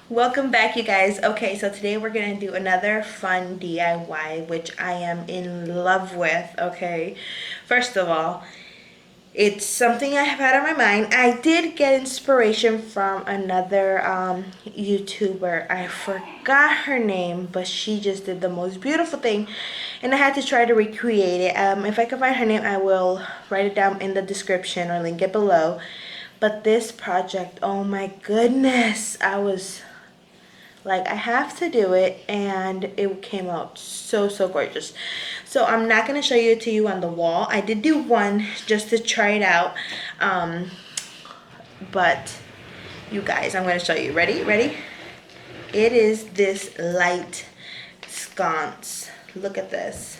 Welcome back, you guys. Okay, so today we're gonna do another fun DIY, which I am in love with. Okay, first of all, it's something I have had on my mind. I did get inspiration from another YouTuber. I forgot her name, but she just did the most beautiful thing, and I had to try to recreate it. If I can find her name, I will write it down in the description or link it below. But this project, oh my goodness, I was like, I have to do it, and it came out so gorgeous. So I'm not going to show it to you on the wall. I did do one just to try it out, but you guys, I'm going to show you. Ready? It is this light sconce. Look at this.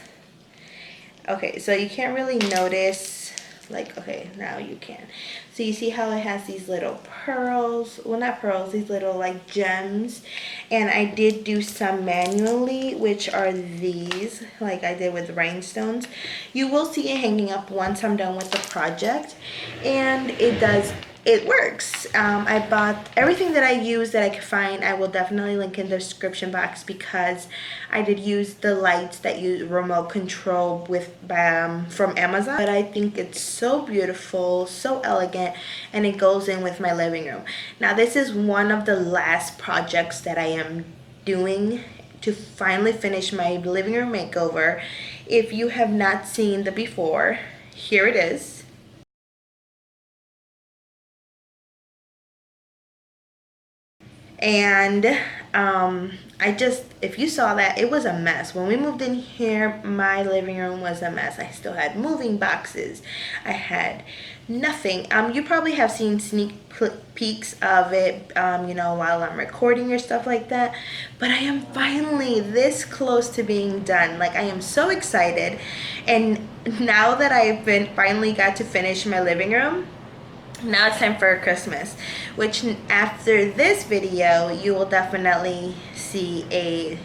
Okay, so you can't really notice, like, okay, now you can. So you see how it has these little pearls, well, not pearls, these little like gems. And I did do some manually, which are these, like I did with rhinestones. You will see it hanging up once I'm done with the project, and it works. I bought everything that I use that I could find. I will definitely link in the description box, because I did use the lights that use remote control with from Amazon. But I think it's so beautiful, so elegant, and it goes in with my living room. Now this is one of the last projects that I am doing to finally finish my living room makeover. If you have not seen the before, here it is. And if you saw that, it was a mess. When we moved in here, my living room was a mess. I still had moving boxes. I had nothing. You probably have seen sneak peeks of it, while I'm recording or stuff like that. But I am finally this close to being done. Like, I am so excited. And now that I've been finally got to finish my living room, now it's time for Christmas, which after this video you will definitely see a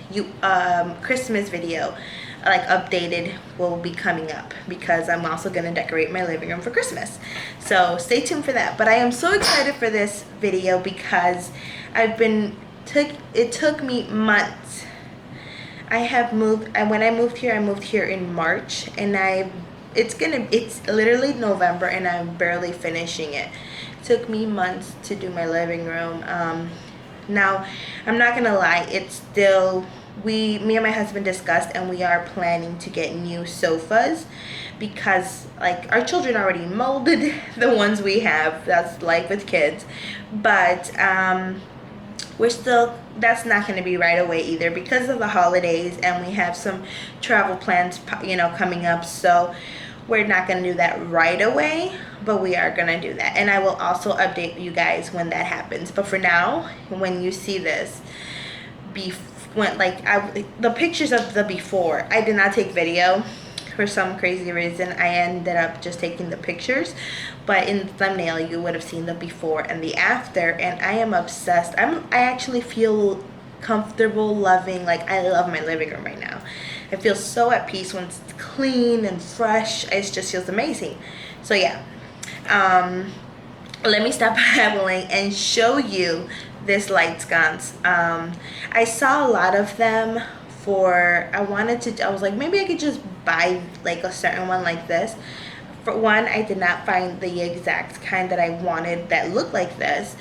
Christmas video, like updated, will be coming up, because I'm also going to decorate my living room for Christmas. So stay tuned for that. But I am so excited for this video because it took me months. When I moved here, I moved here in March, and it's literally November and I'm barely finishing it. It took me months to do my living room. Now, I'm not gonna lie, it's still, me and my husband discussed, and we are planning to get new sofas, because like our children already molded the ones we have. That's life with kids. But that's not going to be right away either, because of the holidays, and we have some travel plans coming up. So we're not going to do that right away, but we are going to do that, and I will also update you guys when that happens. But for now, when you see this, the pictures of the before, I did not take video. For some crazy reason, I ended up just taking the pictures, but in the thumbnail you would have seen the before and the after, and I am obsessed. I actually feel comfortable, loving, like I love my living room right now. I feel so at peace when it's clean and fresh. It just feels amazing. So yeah, let me stop babbling and show you this light sconce. I saw a lot of them. I was like, maybe I could just buy like a certain one like this. For one, I did not find the exact kind that I wanted that looked like this.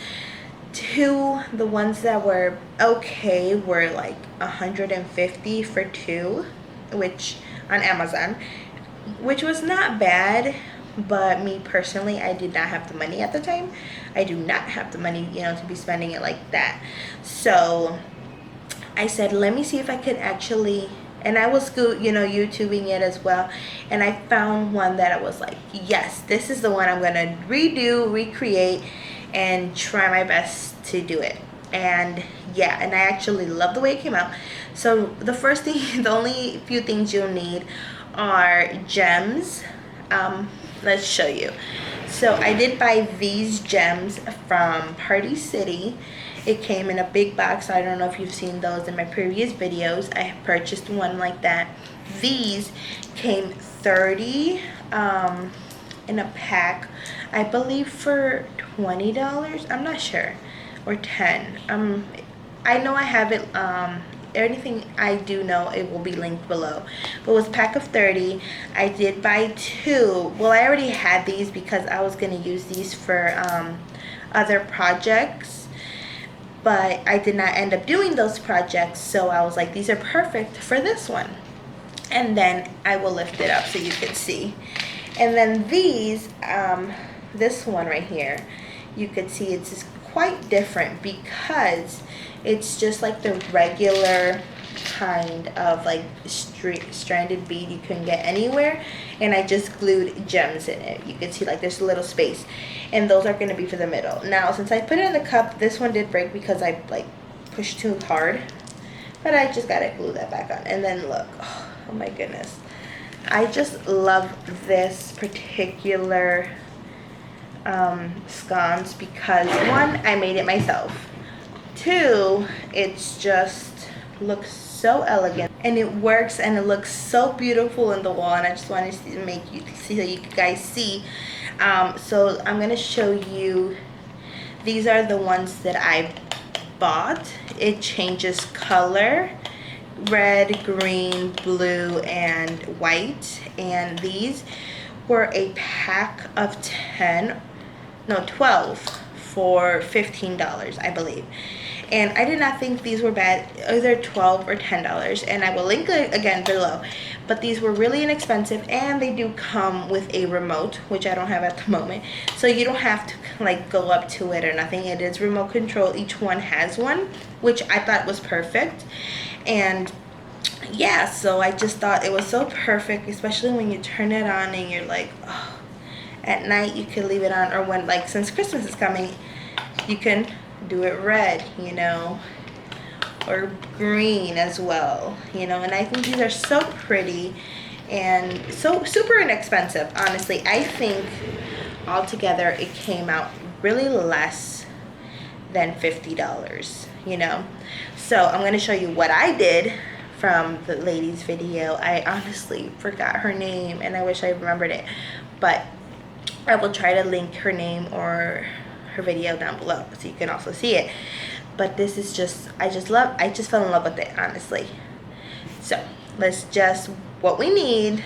Two, the ones that were okay were like 150 for two, which on Amazon, which was not bad. But me personally, I did not have the money at the time. I do not have the money, to be spending it like that. So I said, let me see if I could actually, and I was YouTubing it as well, and I found one that I was like, yes, this is the one I'm gonna recreate, and try my best to do it. And yeah, and I actually love the way it came out. So the first thing, the only few things you'll need are gems. Let's show you. So I did buy these gems from Party City. It came in a big box. I don't know if you've seen those in my previous videos. I purchased one like that. These came 30 in a pack, I believe for $20. I'm not sure, or 10. I know I have it, anything I do know, it will be linked below. But with pack of 30, I did buy two. Well, I already had these because I was going to use these for other projects, but I did not end up doing those projects, so I was like, these are perfect for this one. And then I will lift it up so you can see. And then these, this one right here, you could see it's just quite different because it's just like the regular kind of like stranded bead you can get anywhere, and I just glued gems in it. You can see like there's a little space, and those are going to be for the middle. Now since I put it in the cup, this one did break because I like pushed too hard, but I just gotta glue that back on. And then look, oh my goodness, I just love this particular sconce because one, I made it myself. Two, it's just looks so elegant, and it works, and it looks so beautiful in the wall, and I just wanted to make you see, so you guys see. So I'm gonna show you, these are the ones that I bought. It changes color, red, green, blue, and white, and these were a pack of 10, no 12 for $15, I believe. And I did not think these were bad, either 12 or $10, and I will link it again below. But these were really inexpensive, and they do come with a remote, which I don't have at the moment, so you don't have to like go up to it or nothing. It is remote control. Each one has one, which I thought was perfect. And yeah, so I just thought it was so perfect, especially when you turn it on and you're like, oh, at night you can leave it on, or when, like, since Christmas is coming, you can do it red, you know, or green as well, you know. And I think these are so pretty and so super inexpensive. Honestly, I think altogether it came out really less than $50, you know. So I'm going to show you what I did from the lady's video. I honestly forgot her name, and I wish I remembered it, but I will try to link her name or her video down below so you can also see it. But this is just, I just fell in love with it, honestly. So let's just, what we need,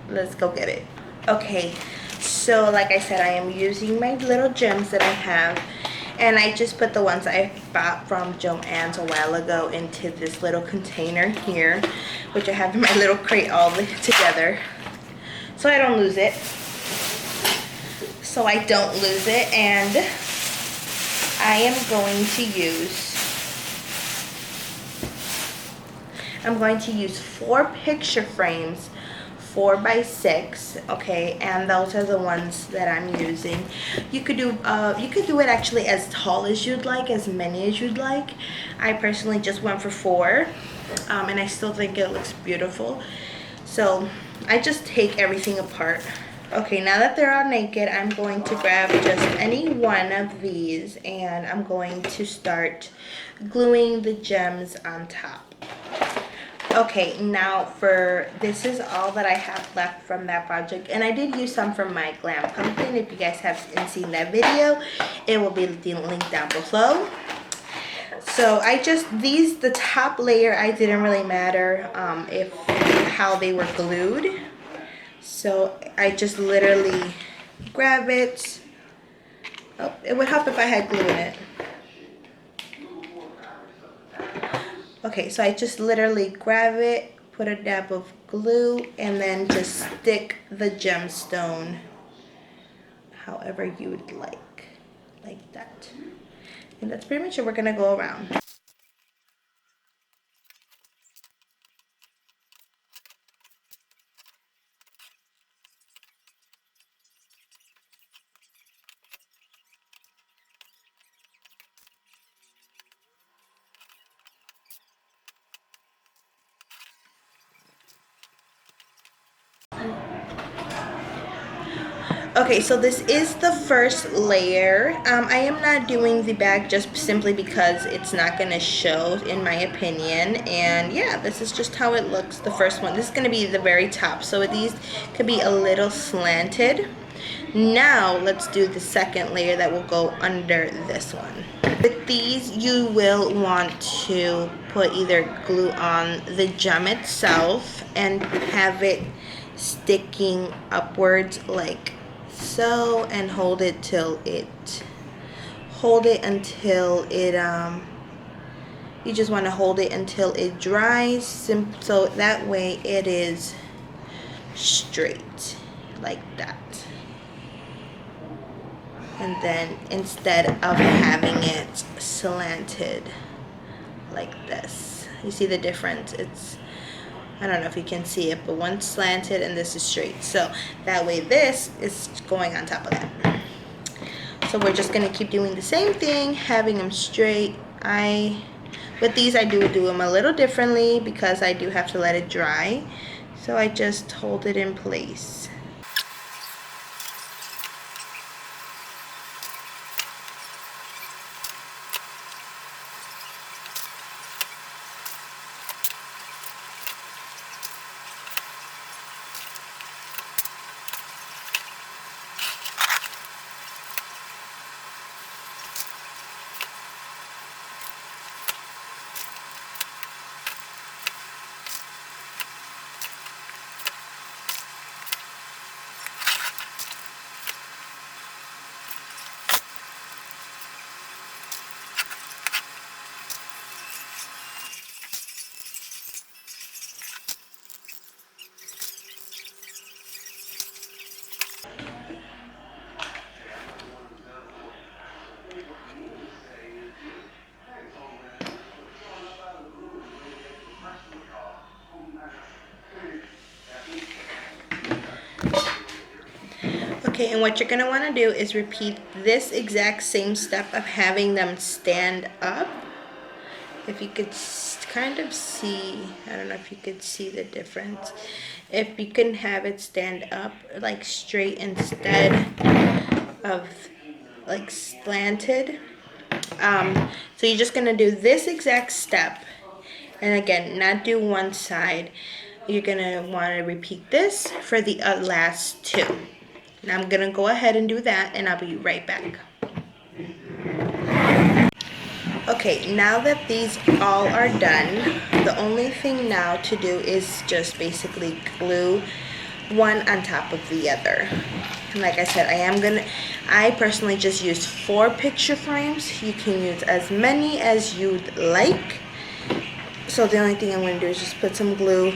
let's go get it. Okay, so like I said, I am using my little gems that I have, and I just put the ones I bought from Joann's a while ago into this little container here, which I have in my little crate all together, so I don't lose it. And I am going to use 4 picture frames, 4x6, okay, and those are the ones that I'm using. You could do it actually as tall as you'd like, as many as you'd like. I personally just went for 4, and I still think it looks beautiful. So I just take everything apart. Okay, now that they're all naked, I'm going to grab just any one of these, and I'm going to start gluing the gems on top. Okay, now this is all that I have left from that project, and I did use some from my glam pumpkin. If you guys haven't seen that video, it will be linked down below. So the top layer, I didn't really matter how they were glued. So I just literally grab it. Oh, it would help if I had glue in it. Okay, so I just literally grab it, put a dab of glue, and then just stick the gemstone however you would like that. And that's pretty much it. We're gonna go around. Okay, so this is the first layer. I am not doing the back just simply because it's not going to show, in my opinion. And yeah, this is just how it looks, the first one. This is going to be the very top, so these could be a little slanted. Now let's do the second layer that will go under this one. With these, you will want to put either glue on the gem itself and have it sticking upwards like so, and hold it until you just want to hold it until it dries, so that way it is straight like that. And then instead of having it slanted like this, you see the difference? I don't know if you can see it, but one's slanted and this is straight. So that way this is going on top of that. So we're just gonna keep doing the same thing, having them straight. With these I do them a little differently because I do have to let it dry. So I just hold it in place. Okay, and what you're gonna wanna do is repeat this exact same step of having them stand up. If you could kind of see, I don't know if you could see the difference. If you can have it stand up like straight instead of like slanted. So you're just gonna do this exact step, and again, not do one side. You're gonna want to repeat this for the last two. Now I'm gonna go ahead and do that, and I'll be right back. Okay, now that these all are done, the only thing now to do is just basically glue one on top of the other. And like I said, I personally just used 4 picture frames. You can use as many as you'd like. So the only thing I'm going to do is just put some glue .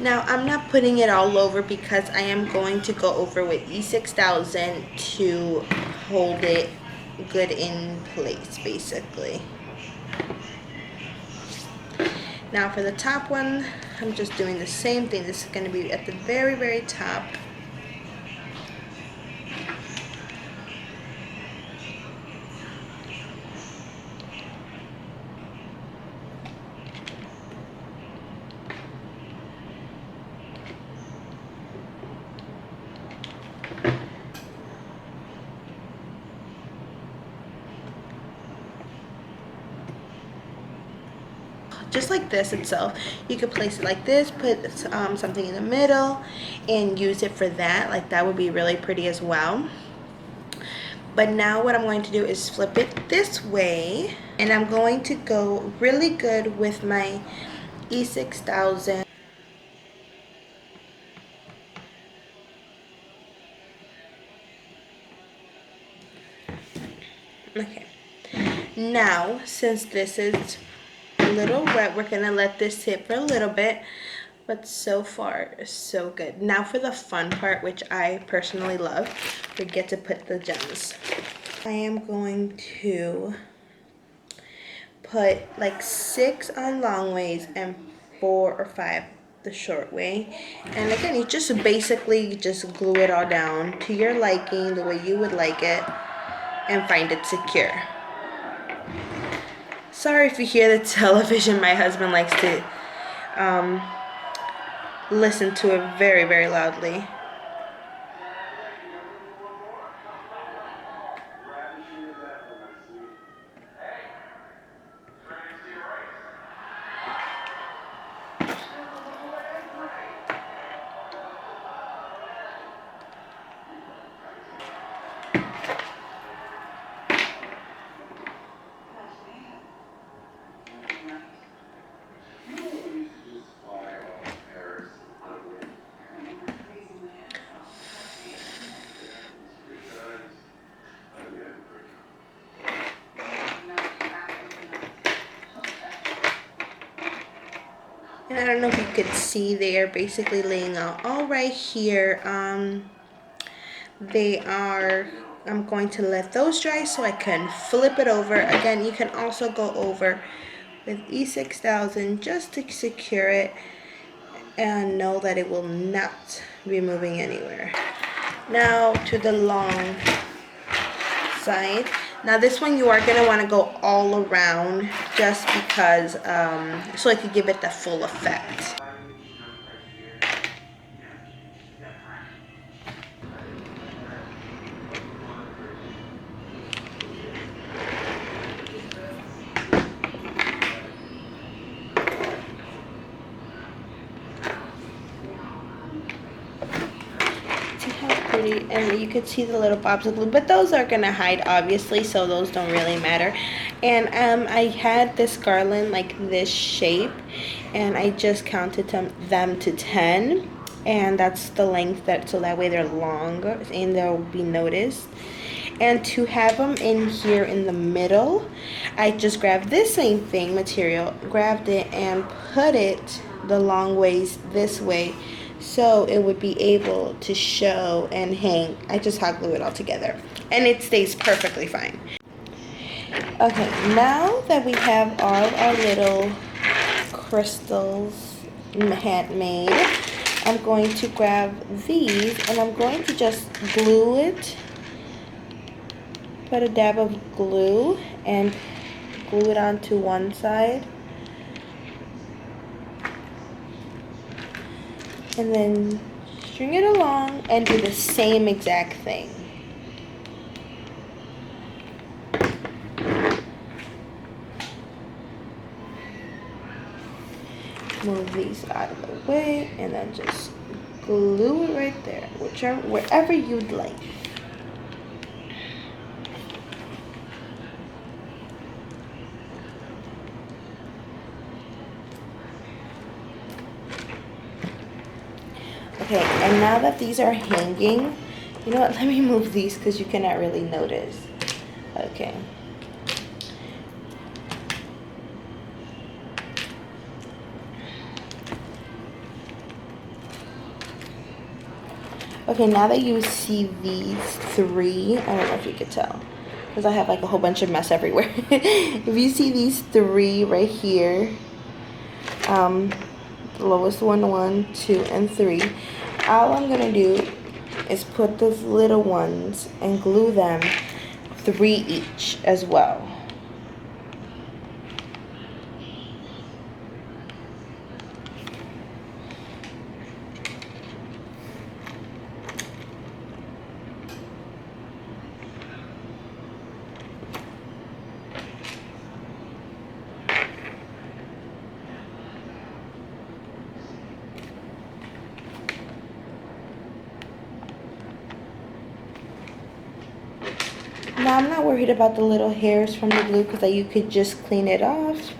Now I'm not putting it all over because I am going to go over with E6000 to hold it good in place basically. Now for the top one, I'm just doing the same thing. This is going to be at the very, very top. Just like this itself. You could place it like this, put something in the middle and use it for that. Like that would be really pretty as well. But now what I'm going to do is flip it this way, and I'm going to go really good with my E6000. Okay. Now, since this is little wet. We're gonna let this sit for a little bit, but so far so good. Now for the fun part, which I personally love, we get to put the gems. I am going to put like 6 on long ways and 4 or 5 the short way. And again, you just basically just glue it all down to your liking, the way you would like it, and find it secure. Sorry if you hear the television. My husband likes to listen to it very, very loudly. And I don't know if you could see, they are basically laying out all right here. They are, I'm going to let those dry so I can flip it over. Again, you can also go over with E6000 just to secure it and know that it will not be moving anywhere. Now to the long side. Now this one you are going to want to go all around just because so I could give it the full effect. And you could see the little bobs of glue, but those are gonna hide obviously, so those don't really matter. And I had this garland like this shape, and I just counted them to 10, and that's the length, that so that way they're long and they'll be noticed. And to have them in here in the middle, I just grabbed this same thing material, grabbed it and put it the long ways this way, so it would be able to show and hang. I just hot glue it all together and it stays perfectly fine. Okay, now that we have all our little crystals handmade, I'm going to grab these and I'm going to just glue it. Put a dab of glue and glue it onto one side. And then string it along and do the same exact thing. Move these out of the way and then just glue it right there, wherever you'd like. Okay, and now that these are hanging, you know what, let me move these because you cannot really notice. Okay. Okay, now that you see these 3, I don't know if you could tell because I have like a whole bunch of mess everywhere. If you see these 3 right here, the lowest one, 1, 2, and 3, all I'm gonna do is put those little ones and glue them 3 each as well. Now I'm not worried about the little hairs from the glue because you could just clean it off.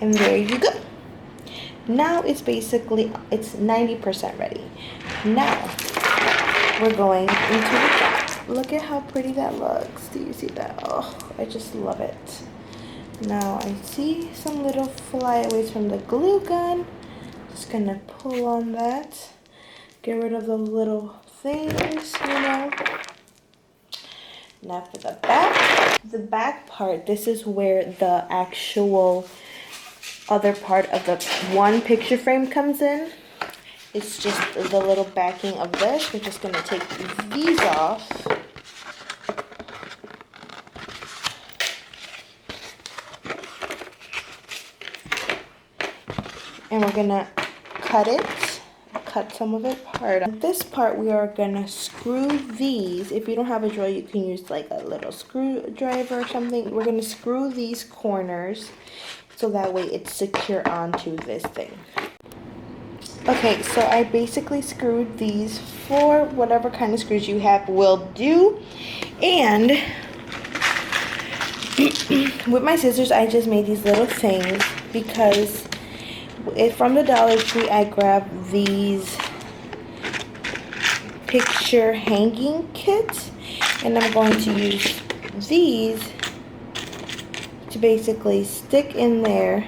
And there you go. Now it's basically, it's 90% ready. Now we're going into the top. Look at how pretty that looks. Do you see that? Oh, I just love it. Now I see some little flyaways from the glue gun. Just gonna pull on that. Get rid of those little things, you know. Now for the back. The back part, this is where the actual other part of the one picture frame comes in. It's just the little backing of this. We're just gonna take these off. And we're gonna cut some of it apart. On this part, we are gonna screw these. If you don't have a drill, you can use like a little screwdriver or something. We're gonna screw these corners so that way it's secure onto this thing. Okay, so I basically screwed these. For whatever kind of screws you have will do. And with my scissors, I just made these little things because from the Dollar Tree, I grabbed these picture hanging kits, and I'm going to use these to basically stick in there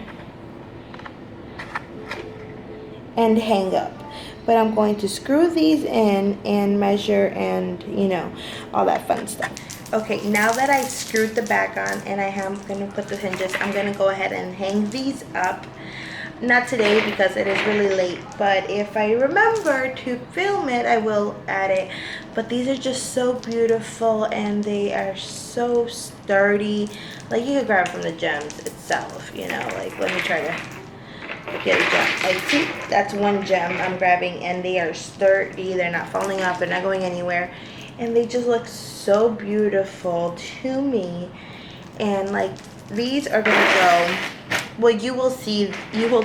and hang up. But I'm going to screw these in and measure and, you know, all that fun stuff. Okay, now that I screwed the back on and I am going to put the hinges, I'm going to go ahead and hang these up. Not today because it is really late, but if I remember to film it, I will add it. But these are just so beautiful and they are so sturdy. Like you could grab from the gems itself, you know. Like let me try to get a gem. I think that's one gem I'm grabbing, and they are sturdy. They're not falling off. They're not going anywhere, and they just look so beautiful to me. And like these are gonna go. Well, you will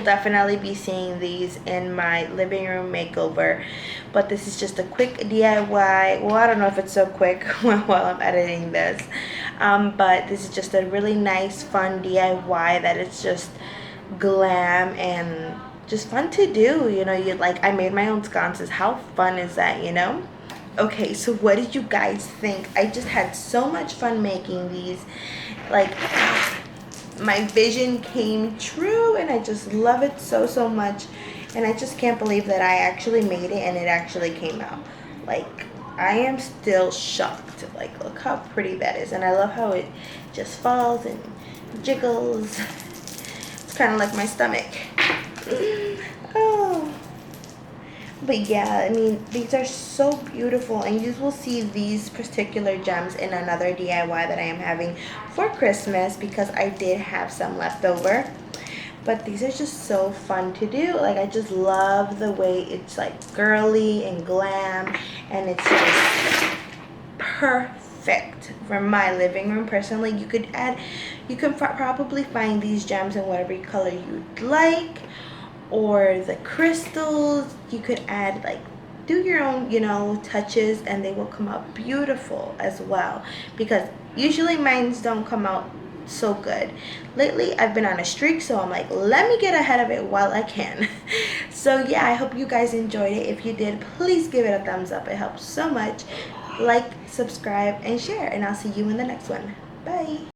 definitely be seeing these in my living room makeover, but this is just a quick DIY. Well, I don't know if it's so quick while I'm editing this, but this is just a really nice, fun DIY that it's just glam and just fun to do. You know, I made my own sconces. How fun is that, you know? Okay, so what did you guys think? I just had so much fun making these. Like, my vision came true and I just love it so much, and I just can't believe that I actually made it and it actually came out. Like, I am still shocked. Like, look how pretty that is, and I love how it just falls and jiggles. It's kind of like my stomach. Oh. But yeah, I mean, these are so beautiful, and you will see these particular gems in another DIY that I am having for Christmas because I did have some left over. But these are just so fun to do. Like, I just love the way it's like girly and glam, and it's just perfect for my living room. Personally, you can probably find these gems in whatever color you'd like, or the crystals. You could add, like, do your own, you know, touches, and they will come out beautiful as well, because usually mine don't come out so good. Lately I've been on a streak, so I'm like, let me get ahead of it while I can. So yeah, I hope you guys enjoyed it. If you did, please give it a thumbs up. It helps so much. Like, subscribe, and share, and I'll see you in the next one. Bye.